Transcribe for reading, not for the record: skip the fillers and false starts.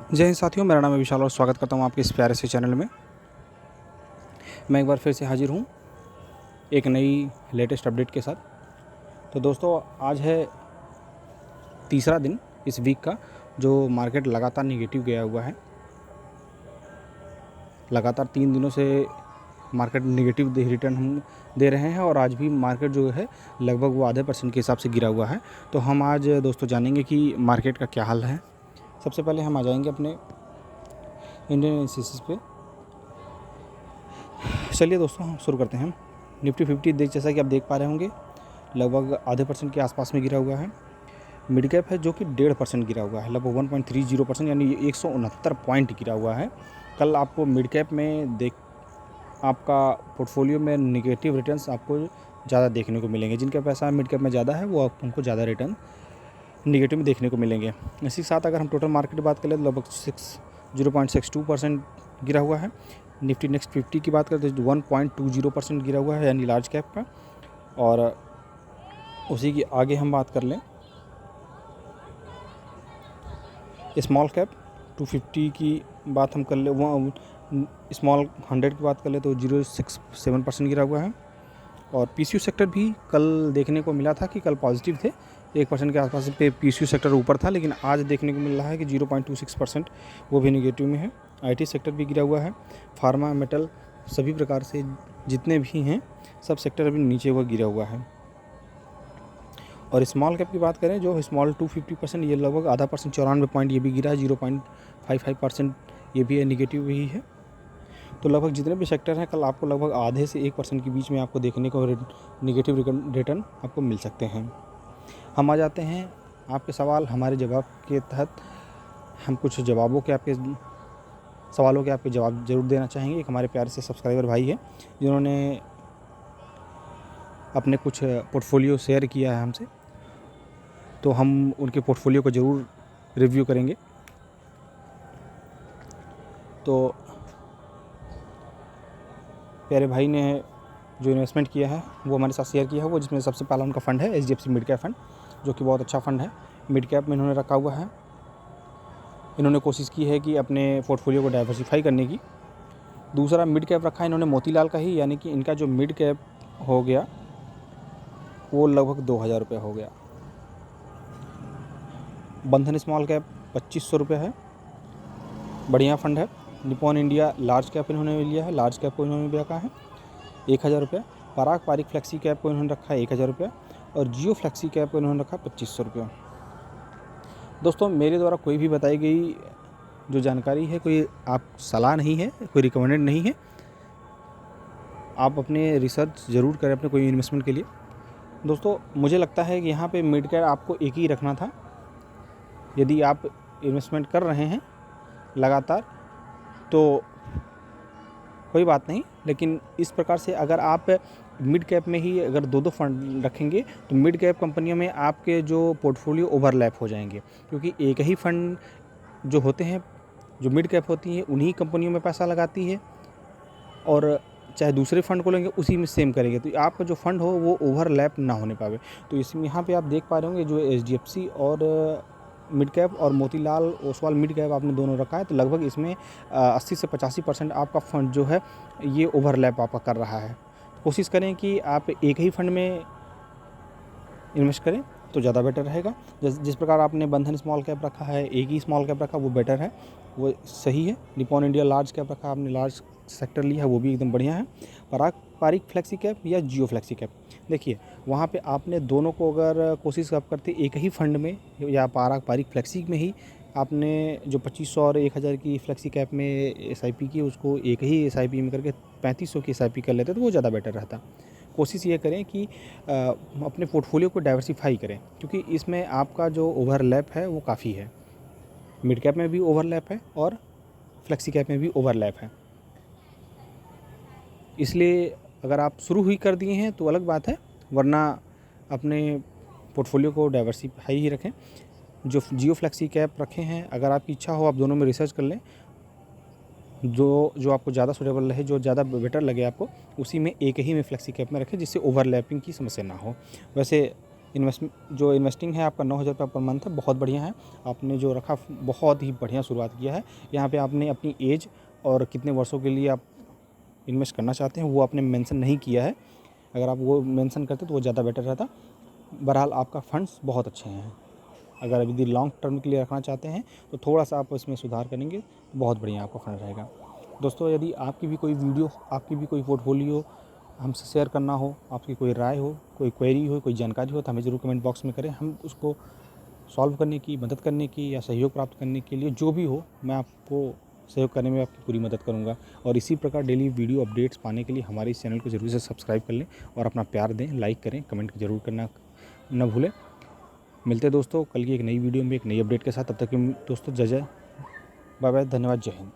जय हिंद साथियों, मेरा नाम है विशाल और स्वागत करता हूं आपके इस प्यारे से चैनल में। मैं एक बार फिर से हाजिर हूं एक नई लेटेस्ट अपडेट के साथ। तो दोस्तों, आज है तीसरा दिन इस वीक का जो मार्केट लगातार नेगेटिव गया हुआ है। लगातार 3 दिनों से मार्केट नेगेटिव रिटर्न हम दे रहे हैं और आज भी मार्केट जो है लगभग वो आधे % के हिसाब से गिरा हुआ है। तो हम आज दोस्तों जानेंगे कि मार्केट का क्या हाल है। सबसे पहले हम आ जाएंगे अपने इंडियन एनालिसिस पे। चलिए दोस्तों, हम शुरू करते हैं। निफ्टी 50 जैसा कि आप देख पा रहे होंगे लगभग आधे % के आसपास में गिरा हुआ है। मिड कैप है जो कि 1.5% गिरा हुआ है, लगभग 1.30% यानी 169 पॉइंट गिरा हुआ है। कल आपको मिड कैप में आपका पोर्टफोलियो में निगेटिव रिटर्न्स आपको ज़्यादा देखने को मिलेंगे। जिनका पैसा मिड कैप में ज़्यादा है वो उनको ज़्यादा रिटर्न निगेटिव में देखने को मिलेंगे। इसी के साथ अगर हम टोटल मार्केट की बात करें तो लगभग 0.62% गिरा हुआ है। निफ्टी नेक्स्ट 50 की बात करें तो 1.20% गिरा हुआ है यानी लार्ज कैप का। और उसी की आगे हम बात कर लें स्मॉल कैप 250 की बात हम कर ले, वो स्मॉल 100 की बात कर ले तो 0.67% गिरा हुआ है। और पीसीयू सेक्टर भी कल देखने को मिला था कि कल पॉजिटिव थे, 1% के आसपास पे पीसीयू सेक्टर ऊपर था, लेकिन आज देखने को मिल रहा है कि 0.26% वो भी नेगेटिव में है। आईटी सेक्टर भी गिरा हुआ है। फार्मा, मेटल, सभी प्रकार से जितने भी हैं सब सेक्टर अभी नीचे हुआ गिरा हुआ है। और स्मॉल कैप की बात करें जो स्मॉल 250% ये लगभग आधा % 94 पॉइंट ये भी गिरा है। 0.55% ये भी है, नेगेटिव ही है। तो लगभग जितने भी सेक्टर हैं कल आपको लगभग आधे से 1% के बीच में आपको देखने को नेगेटिव रिटर्न आपको मिल सकते हैं। हम आ जाते हैं आपके सवाल हमारे जवाब के तहत। हम कुछ सवालों के आपके जवाब ज़रूर देना चाहेंगे। एक हमारे प्यारे से सब्सक्राइबर भाई है जिन्होंने अपने कुछ पोर्टफोलियो शेयर किया है हमसे, तो हम उनके पोर्टफोलियो को ज़रूर रिव्यू करेंगे। तो प्यारे भाई ने जो इन्वेस्टमेंट किया है वो हमारे साथ शेयर किया है, वो जिसमें सबसे पहला उनका फ़ंड है HDFC मिड कैप फंड, जो कि बहुत अच्छा फ़ंड है। मिड कैप में इन्होंने रखा हुआ है। इन्होंने कोशिश की है कि अपने पोर्टफोलियो को डाइवर्सिफाई करने की। दूसरा मिड कैप रखा है इन्होंने मोतीलाल का ही, यानी कि इनका जो मिड कैप हो गया वो लगभग 2000 रुपये हो गया। बंधन स्मॉल कैप 2500 रुपये है, बढ़िया फ़ंड है। निपॉन इंडिया लार्ज कैप इन्होंने लिया है, लार्ज कैप को इन्होंने भी रखा है 1000 रुपये। पराग पारिक फ्लेक्सी कैप को इन्होंने रखा है 1000 रुपये। और जियो फ्लेक्सी कैप को इन्होंने रखा 2500 रुपये। दोस्तों, मेरे द्वारा कोई भी बताई गई जो जानकारी है कोई आप सलाह नहीं है, कोई रिकमेंडेड नहीं है। आप अपने रिसर्च ज़रूर करें अपने कोई इन्वेस्टमेंट के लिए। दोस्तों, मुझे लगता है कि यहाँ पे मिड कैप आपको एक ही रखना था। यदि आप इन्वेस्टमेंट कर रहे हैं लगातार तो कोई बात नहीं, लेकिन इस प्रकार से अगर आप मिड कैप में ही अगर दो फंड रखेंगे तो मिड कैप कंपनियों में आपके जो पोर्टफोलियो ओवरलैप हो जाएंगे, क्योंकि एक ही फंड जो होते हैं जो मिड कैप होती हैं उन्हीं कंपनियों में पैसा लगाती है, और चाहे दूसरे फंड को लेंगे उसी में सेम करेंगे, तो आपका जो फंड हो वो ओवरलैप ना होने पावे। तो इसमें यहाँ पे आप देख पा रहे होंगे जो HDFC और मिड कैप और मोतीलाल ओसवाल मिड कैप आपने दोनों रखा है, तो लगभग इसमें 80 से 85% आपका फंड जो है ये ओवरलैप आपका कर रहा है। कोशिश करें कि आप एक ही फंड में इन्वेस्ट करें तो ज़्यादा बेटर रहेगा। जिस प्रकार आपने बंधन स्मॉल कैप रखा है, एक ही स्मॉल कैप रखा, वो बेटर है, वो सही है। निपॉन इंडिया लार्ज कैप रखा, आपने लार्ज सेक्टर लिया है, वो भी एकदम बढ़िया है। पारिक फ्लेक्सी कैप या जियो फ्लेक्सी कैप, देखिए वहाँ पे आपने दोनों को अगर कोशिश आप करते एक ही फंड में या पारिक फ्लेक्सी में ही आपने जो 2500 और 1000 की फ्लेक्सी कैप में SIP की, उसको एक ही SIP में करके 3500 की SIP कर लेते तो वो ज़्यादा बेटर रहता। कोशिश ये करें कि अपने पोर्टफोलियो को डाइवर्सिफाई करें, क्योंकि इसमें आपका जो ओवरलैप है वो काफ़ी है। मिड कैप में भी ओवरलैप है और फ्लेक्सी कैप में भी ओवरलैप है। इसलिए अगर आप शुरू ही कर दिए हैं तो अलग बात है, वरना अपने पोर्टफोलियो को डाइवर्सिफाई ही रखें। जो जियो फ्लेक्सी कैप रखे हैं, अगर आपकी इच्छा हो आप दोनों में रिसर्च कर लें, जो आपको ज़्यादा सूटेबल रहे, जो ज़्यादा बेटर लगे आपको, उसी में एक ही में फ्लेक्सी कैप में रखें, जिससे ओवरलैपिंग की समस्या ना हो। वैसे जो इन्वेस्टिंग है आपका 9,000 रुपये पर मंथ है, बहुत बढ़िया है। आपने जो रखा बहुत ही बढ़िया शुरुआत किया है। यहाँ पे आपने अपनी एज और कितने वर्षों के लिए आप इन्वेस्ट करना चाहते हैं वो आपने मेंशन नहीं किया है। अगर आप वो मेंशन करते तो वो ज़्यादा बेटर रहता। बहरहाल आपका फंड्स बहुत अच्छे हैं। अगर यदि लॉन्ग टर्म के लिए रखना चाहते हैं तो थोड़ा सा आप इसमें सुधार करेंगे तो बहुत बढ़िया आपका फंड रहेगा। दोस्तों, यदि आपकी भी कोई वीडियो, आपकी भी कोई पोर्टफोलियो हमसे शेयर करना हो, आपकी कोई राय हो, कोई क्वेरी हो, कोई जानकारी हो तो हमें ज़रूर कमेंट बॉक्स में करें। हम उसको सॉल्व करने की, मदद करने की या सहयोग प्राप्त करने के लिए जो भी हो, मैं आपको सहयोग करने में आपकी पूरी मदद करूंगा। और इसी प्रकार डेली वीडियो अपडेट्स पाने के लिए हमारे इस चैनल को ज़रूर से सब्सक्राइब कर लें और अपना प्यार दें, लाइक करें, कमेंट ज़रूर करना न भूलें। मिलते हैं दोस्तों कल की एक नई वीडियो में एक नई अपडेट के साथ। तब तक के दोस्तों जय जय, बाय बाय, धन्यवाद, जय हिंद।